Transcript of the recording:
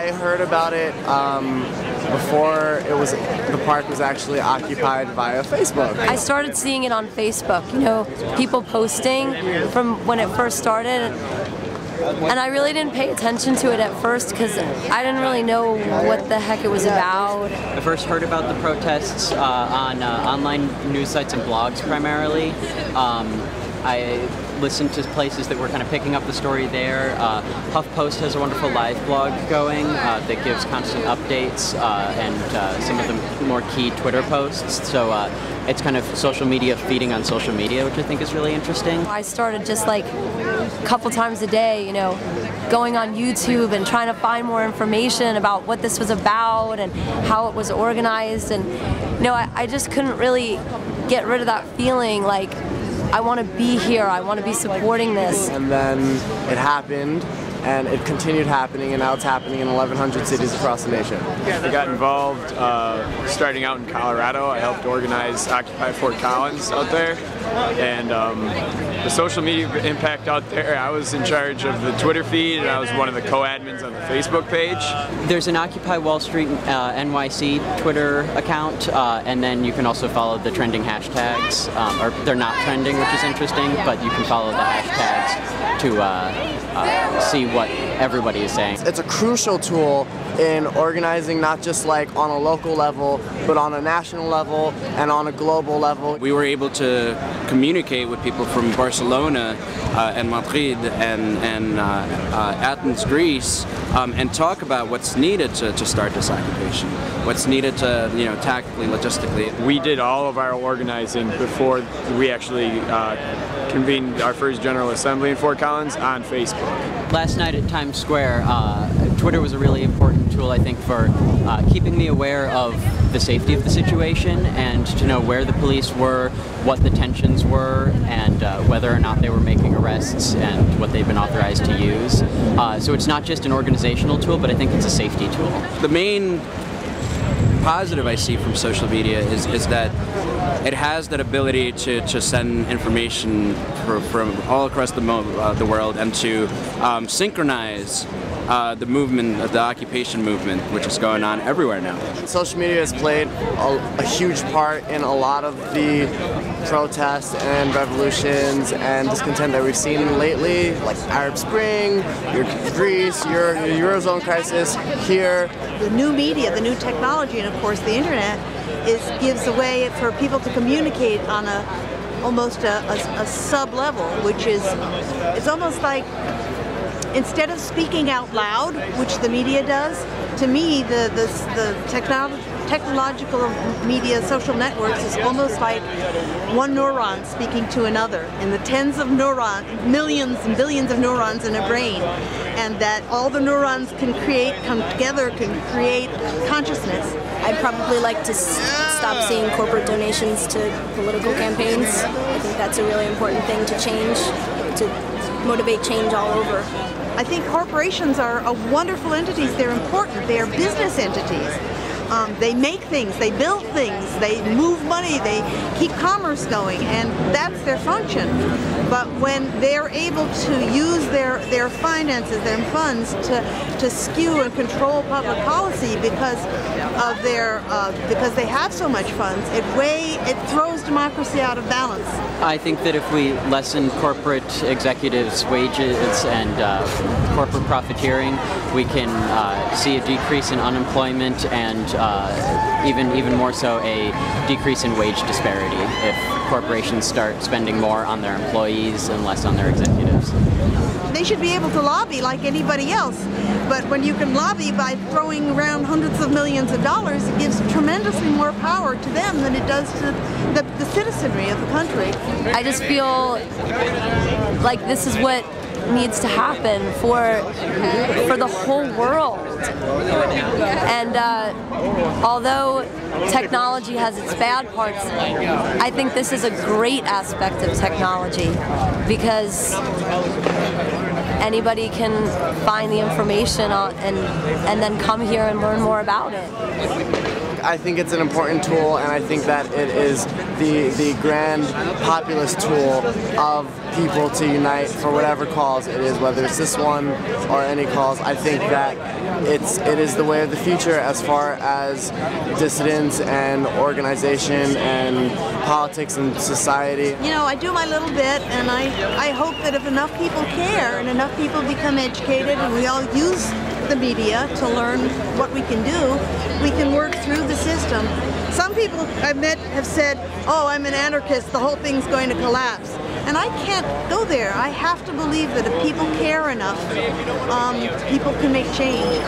I heard about it before the park was actually occupied via Facebook. I started seeing it on Facebook, you know, people posting from when it first started. And I really didn't pay attention to it at first because I didn't really know what the heck it was about. I first heard about the protests on online news sites and blogs primarily. I listened to places that were kind of picking up the story there. HuffPost has a wonderful live blog going that gives constant updates and some of the more key Twitter posts. So it's kind of social media feeding on social media, which I think is really interesting. I started just like a couple times a day, you know, going on YouTube and trying to find more information about what this was about and how it was organized. And you know, I just couldn't really get rid of that feeling like I want to be here, I want to be supporting this. And then it happened, and it continued happening, and now it's happening in 1,100 cities across the nation. I got involved starting out in Colorado. I helped organize Occupy Fort Collins out there, and the social media impact out there, I was in charge of the Twitter feed, and I was one of the co-admins on the Facebook page. There's an Occupy Wall Street NYC Twitter account, and then you can also follow the trending hashtags, or they're not trending, which is interesting, but you can follow the hashtags to see what everybody is saying. It's a crucial tool in organizing, not just like on a local level, but on a national level and on a global level. We were able to communicate with people from Barcelona and Madrid and Athens, Greece, and talk about what's needed to start this occupation, what's needed to, you know, tactically, logistically. We did all of our organizing before we actually convened our first General Assembly in Fort Collins on Facebook. Last night at Times Square, Twitter was a really important tool, I think, for keeping me aware of the safety of the situation and to know where the police were, what the tensions were, and whether or not they were making arrests and what they've been authorized to use. So it's not just an organizational tool, but I think it's a safety tool. The main positive I see from social media is that it has that ability to send information from all across the world and to synchronize the movement, the occupation movement, which is going on everywhere now. Social media has played a huge part in a lot of the protests and revolutions and discontent that we've seen lately, like Arab Spring, Greece, Eurozone crisis, here. The new media, the new technology, and of course the internet gives a way for people to communicate on almost a sub-level, which is, it's almost like instead of speaking out loud, which the media does, to me the technological media, social networks, is almost like one neuron speaking to another, and the tens of neurons, millions and billions of neurons in a brain, and that all the neurons come together, can create consciousness. I'd probably like to stop seeing corporate donations to political campaigns. I think that's a really important thing to change, to motivate change all over. I think corporations are wonderful entities. They're important. They are business entities. They make things, they build things, they move money, they keep commerce going, and that's their function. But when they're able to use their finances, their funds to skew and control public policy because of because they have so much funds, it throws democracy out of balance. I think that if we lessen corporate executives' wages and corporate profiteering, we can see a decrease in unemployment and even more so a decrease in wage disparity if corporations start spending more on their employees and less on their executives. They should be able to lobby like anybody else, but when you can lobby by throwing around hundreds of millions of dollars, it gives tremendously more power to them than it does to the citizenry of the country. I just feel like this is what needs to happen for the whole world. And although technology has its bad parts, I think this is a great aspect of technology because anybody can find the information and then come here and learn more about it. I think it's an important tool, and I think that it is the grand populist tool of people to unite for whatever cause it is, whether it's this one or any cause. I think that it is the way of the future as far as dissidents and organization and politics and society. You know, I do my little bit, and I hope that if enough people care and enough people become educated and we all use the media to learn what we can do, we can work through the system. Some people I've met have said, oh, I'm an anarchist, the whole thing's going to collapse. And I can't go there. I have to believe that if people care enough, people can make change.